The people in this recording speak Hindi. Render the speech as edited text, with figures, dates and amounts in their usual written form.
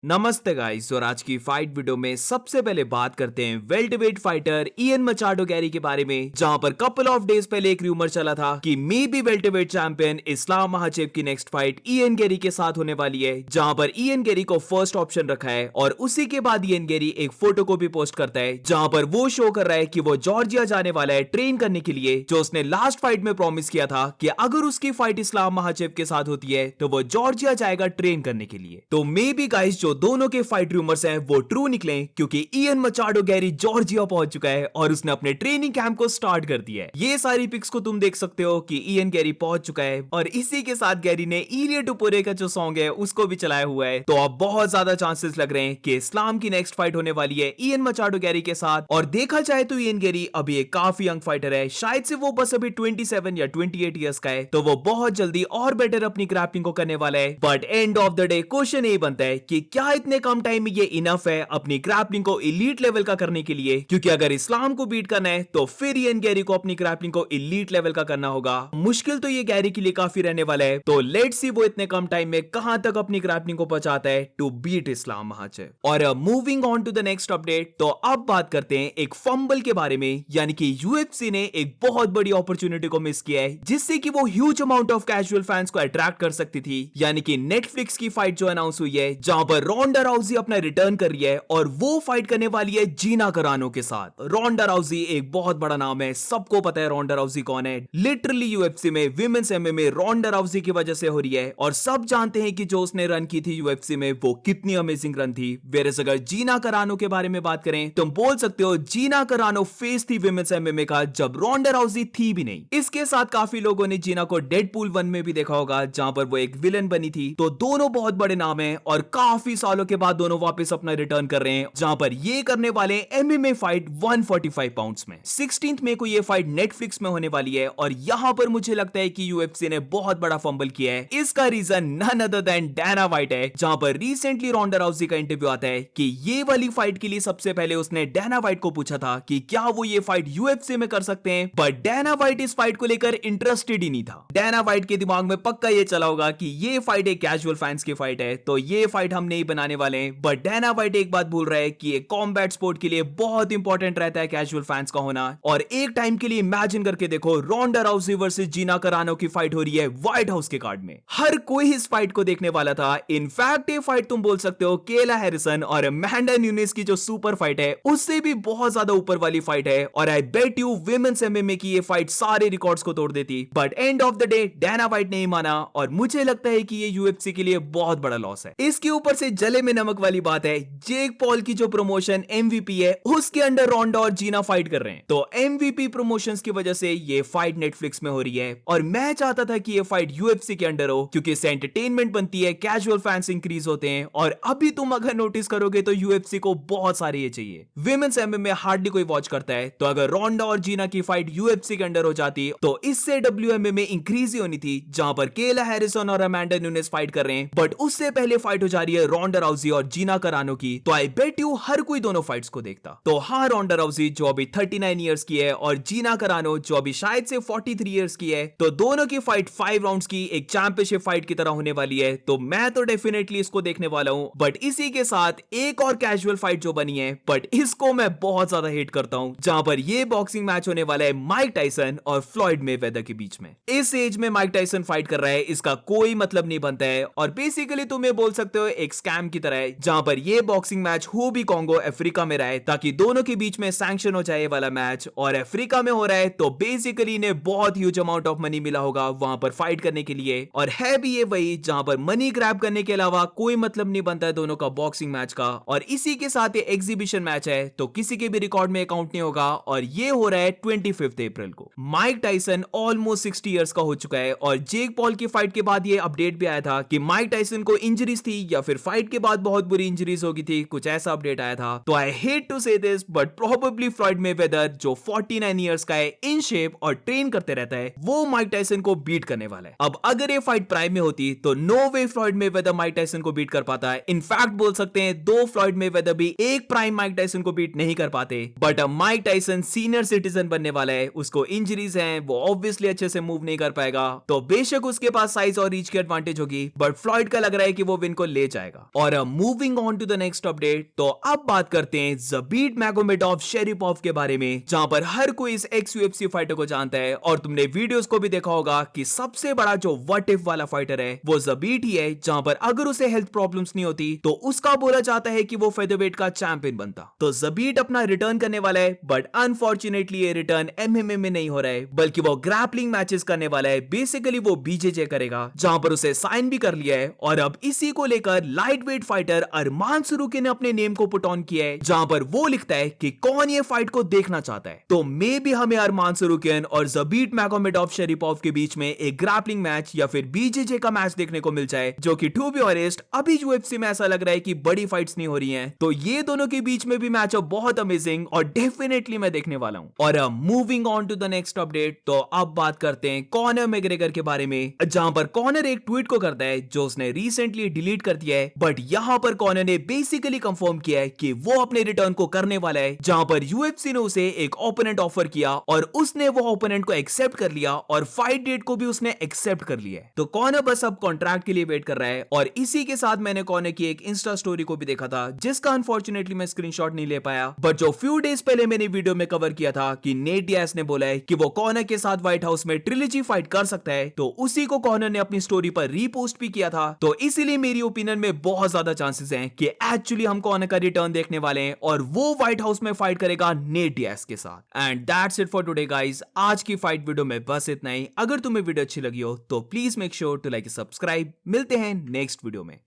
नमस्ते गाइस। और आज की फाइट वीडियो में सबसे पहले बात करते हैं welterweight fighter Ian Machado Gary के बारे में, जहां पर कपल ऑफ डेज पहले एक रूमर चला था कि मे बी वेल्टरवेट चैंपियन इस्लाम महाचेव की नेक्स्ट फाइट इयन गैरी के साथ होने वाली है, जहां पर इयन गैरी को फर्स्ट ऑप्शन रखा है। और उसी के बाद इयन गैरी एक फोटो को भी पोस्ट करता है जहां पर वो शो कर रहा है कि वो जॉर्जिया जाने वाला है ट्रेन करने के लिए, जो उसने लास्ट फाइट में प्रॉमिस किया था कि अगर उसकी फाइट इस्लाम महाचेव के साथ होती है तो वो जॉर्जिया जाएगा ट्रेन करने के लिए। तो मे बी गाइस जो दोनों के फाइट रूमर्स हैं वो ट्रू निकले, क्योंकि इयन मचाडो गैरी जॉर्जिया पहुंच चुका है और उसने अपने ट्रेनिंग कैंप को स्टार्ट कर दिया है। ये सारी पिक्स को तुम देख सकते हो कि इयन गैरी पहुंच चुका है, और इसी के साथ गैरी ने इलिया टुपुरे का जो सॉन्ग है उसको भी चलाया हुआ है। तो अब बहुत ज्यादा चांसेस लग रहे हैं कि इस्लाम की नेक्स्ट फाइट होने वाली है इयन मचाडो गैरी के साथ। और देखा जाए तो इयन गैरी अभी एक काफी यंग फाइटर है, शायद से वो बस अभी 27 या 28 ईयर्स का है, तो वो बहुत जल्दी और बेटर अपनी ग्रैपलिंग को करने वाला है। But end of the day question ये बनता है कि क्या इतने कम टाइम में ये इनफ है अपनी ग्रैपलिंग को इलीट लेवल का करने के लिए? क्योंकि अगर इस्लाम को बीट करना है तो फिर इयन गैरी को अपनी ग्रैपलिंग को इलीट लेवल का करना होगा। मुश्किल तो ये गैरी के लिए काफी रहने वाला है, तो लेट्स सी वो इतने कम टाइम में कहां तक अपनी ग्रैपलिंग को पहुंचाता है टू बीट इस्लाम महाचेव। और moving on to the next update, तो अब बात करते हैं एक फंबल के बारे में, यानी कि यूएफसी ने एक बहुत बड़ी अपॉर्चुनिटी को मिस किया है जिससे कि वो huge amount of casual fans को अट्रैक्ट कर सकती थी, यानी कि नेटफ्लिक्स की फाइट जो अनाउंस हुई है जहां पर रोंडा राउजी अपना रिटर्न कर रही है और वो फाइट करने वाली है जीना करानो के साथ। रोंडा राउजी एक बहुत बड़ा नाम है, सबको पता है रोंडा राउजी कौन है। लिटरली यूएफसी में विमेंस एमएमए रोंडा राउजी की वजह से हो रही है, और सब जानते हैं कि जो उसने रन की थी यूएफसी में वो कितनी अमेजिंग रन थी। वेरस अगर जीना करानो के बारे में बात करें तुम बोल सकते हो जीना करानो फेस थी विमेंस एमएमए का जब रोंडा राउजी थी भी नहीं। इसके साथ काफी लोगों ने जीना को डेडपूल 1 में भी देखा होगा जहां पर वो एक विलन बनी थी। तो दोनों बहुत बड़े नाम हैं और काफी सालों के बाद दोनों वापस अपना रिटर्न कर रहे हैं, जहां पर ये करने वाले एमएमए फाइट 145 पाउंड्स में। 16 मई को ये फाइट नेटफ्लिक्स में होने वाली है, और यहां पर मुझे लगता है कि यूएफसी ने बहुत बड़ा फंबल किया है। इसका रीजन नन अदर देन डैना वाइट है, जहां पर रिसेंटली रोंडा राउजी का इंटरव्यू आता है कि ये वाली फाइट के लिए सबसे पहले उसने डैना वाइट को पूछा था कि क्या वो ये फाइट यूएफसी में कर सकते हैं, बट डैना वाइट इस फाइट को लेकर इंटरेस्टेड ही नहीं था। डैना वाइट के दिमाग में पक्का ये चला होगा कि ये फाइट एक कैजुअल फैंस की फाइट है, तो ये फाइट हम नहीं बनाने वाले हैं। बट डैना वाइट एक बात बोल रहा है कि एक कॉम्बैट स्पोर्ट के लिए बहुत इंपॉर्टेंट रहता है कैजुअल फैंस का होना। और एक टाइम के लिए इमेजिन करके देखो, रोंडा राउजी वर्सेस जीना करानो की फाइट हो रही है व्हाइट हाउस के कार्ड में। हर कोई इस फाइट को देखने वाला था। इनफैक्ट ये फाइट तुम बोल सकते हो केला हैरिसन और अमेंडा न्यूनेस की जो सुपर फाइट है उससे भी बहुत ज्यादा ऊपर वाली फाइट है, और I bet you women's MMA की ये फाइट सारे रिकॉर्ड्स को तोड़ देती। But end of the day Dana White नहीं माना, और मुझे लगता है कि ये यूएफसी के लिए बहुत बड़ा लॉस है। इसके ऊपर से जले में नमक वाली बात है, जेक पॉल की जो प्रमोशन एमवीपी है उसके अंडर रोंडा और जीना फाइट कर रहे हैं। तो एमवीपी प्रमोशंस की वजह से ये फाइट नेटफ्लिक्स में हो रही है, और मैं चाहता था कि ये फाइट यूएफसी के अंडर हो, क्योंकि इससे एंटरटेनमेंट बनती है, कैजुअल फैंस इंक्रीज होते हैं। और अभी तुम अगर नोटिस करोगे तो यूएफसी को बहुत सारे ये चाहिए। विमेंस एमएमए हार्डली कोई वॉच करता है, तो अगर रोंडा और जीना की फाइट यूएफसी के अंडर हो जाती तो इससे डब्ल्यूएमए में इंक्रीज ही होनी थी, जहां पर केला हैरिसन और अमेंडा न्यूनेस फाइट कर रहे हैं। बट उससे पहले फाइट हो जा रही है रोंडा राउजी और जीना करानो की, तो आई बेट यू हर कोई दोनों फाइट्स को देखता। तो हाँ, रोंडा राउजी जो अभी 39 इयर्स की है और जीना करानो जो अभी शायद से 43 इयर्स की है, तो दोनों की फाइट 5 राउंड्स की एक चैंपियनशिप फाइट की तरह होने वाली है। तो मैं तो डेफिनेटली इसको देखने वाला हूं। बट इसी के साथ एक और कैजुअल फाइट जो बनी है, बट इसको मैं बहुत ज्यादा हेट करता हूं, जहां पर ये बॉक्सिंग मैच होने वाला है माइक टाइसन और फ्लॉयड मेवेदर के बीच में। इस एज में माइक टाइसन फाइट कर रहा है, इसका कोई मतलब नहीं बनता है, और बेसिकली तुम ये बोल सकते हो एक स्कैम की तरह है, जहां पर ये बॉक्सिंग मैच हुबी कॉन्गो अफ्रीका में रहा है ताकि दोनों के बीच में सैंक्शन हो जाए वाला मैच। और अफ्रीका में हो रहा है तो बेसिकली इन्हें बहुत ह्यूज अमाउंट ऑफ मनी मिला होगा वहां पर फाइट करने के लिए, और है भी ये वही जहां पर मनी ग्रैब करने के अलावा कोई मतलब नहीं बनता है दोनों का बॉक्सिंग मैच का। और इसी के साथ ये एग्जीबिशन मैच है, तो किसी के भी रिकॉर्ड में अकाउंट नहीं होगा, और ये हो रहा है 25 अप्रैल को। माइक टाइसन ऑलमोस्ट 60 इयर्स का हो चुका है, और जेक पॉल की फाइट के बाद ये अपडेट भी आया था कि माइक टाइसन को इंजरीज थी या फिर फाइट के बाद बहुत बुरी इंजरीज हो गई थी, कुछ ऐसा अपडेट आया था। तो आई हेट टू से this, but probably Floyd Mayweather जो 49 इयर्स का है, इन शेप और ट्रेन करते रहता है, वो माइक टाइसन को बीट करने वाला है। अब अगर ये फाइट प्राइम में होती तो नो वे फ्लॉयड मेवेदर माइक टाइसन को बीट कर पाता है। इनफैक्ट बोल सकते हैं दो फ्लॉयड मेवेदर भी एक प्राइम माइक टाइसन को बीट नहीं कर पाते। बट अब माइक टाइसन सीनियर सिटीजन बनने वाला है, उसको इंजरीज हैं, वो ऑब्वियसली अच्छे से मूव नहीं कर पाएगा, तो बेशक उसके पास साइज और रीच की एडवांटेज होगी, बट फ्लॉयड का लग रहा है कि वो विन को ले जाएगा। और moving on to the next update, तो अब बात करते हैं ज़बीट मैगोमेडोव शेरिपोव के बारे में, जहां पर हर कोई इस एक्स यूएफसी फाइटर को जानता है और तुमने वीडियोस को भी देखा होगा कि सबसे बड़ा जो व्हाट इफ वाला फाइटर है वो ज़बीट ही है, जहां पर अगर उसे हेल्थ प्रॉब्लम्स नहीं होती तो उसका बोला जाता है कि वो फेदरवेट का चैंपियन बनता। तो ज़बीट अपना रिटर्न करने वाला है, बट अनफॉर्चुनेटली ये रिटर्न एमएमए में नहीं हो रहा है, बल्कि वो ग्रैपलिंग मैचेस करने वाला है। बेसिकली वो बीजेजे करेगा, जहां पर उसे साइन भी कर लिया है। और अब इसी को लेकर लाइट वेट फाइटर अरमान सुरुकी ने अपने नेम को पुट ऑन किया है, जहां पर वो लिखता है कि कौन ये फाइट को देखना चाहता है। तो मे भी हमें अरमान सुरुकियन और ज़बीट मैगोमेडोव शेरिपोव के बीच में एक ग्रैपलिंग मैच या फिर बीजेजे का मैच देखने को मिल जाए, जो कि टू बी ऑनेस्ट अभी यूएफसी में ऐसा लग रहा है कि बड़ी फाइट्स नहीं हो रही हैं। तो ये दोनों के बीच में भी मैचअप बहुत अमेजिंग और डेफिनेटली मैं देखने वाला हूं। और moving on to the next update, तो अब बात करते हैं कॉनर मैग्रेगर के बारे में, जहां पर कॉनर एक ट्वीट को करता है जो उसने रिसेंटली डिलीट कर दिया है, बट यहां पर कॉनर ने बेसिकली कंफर्म किया है कि वो अपने रिटर्न को करने वाला है, जहां पर यूएफसी ने उसे एक ओपोनेंट ऑफर किया और उसने वो ओपोनेंट को एक्सेप्ट कर लिया और फाइट डेट को भी उसने एक्सेप्ट कर लिया है। तो कॉनर बस अब कॉन्ट्रैक्ट के लिए वेट कर रहा है। और इसी के साथ मैंने कॉनर की एक इंस्टा स्टोरी को भी देखा था, जिसका अनफॉर्चुनेटली मैं स्क्रीनशॉट नहीं ले पाया, बट जो फ्यू डेज पहले मैंने वीडियो में कवर किया था कि नेट डियाज ने बोला है कि वो कॉनर के साथ व्हाइट हाउस में ट्रिलॉजी फाइट कर सकता है, तो उसी को कॉनर ने अपनी स्टोरी पर रीपोस्ट भी किया था। तो इसीलिए मेरी ओपिनियन में बहुत ज्यादा चांसेस हैं कि एक्चुअली हम कॉनर का रिटर्न देखने वाले हैं और वो व्हाइट हाउस में फाइट करेगा नेट डियाज के साथ। And that's it for today guys. आज की फाइट वीडियो में बस इतना ही। अगर तुम्हें वीडियो अच्छी लगी हो तो please make sure to like subscribe. मिलते हैं नेक्स्ट वीडियो में।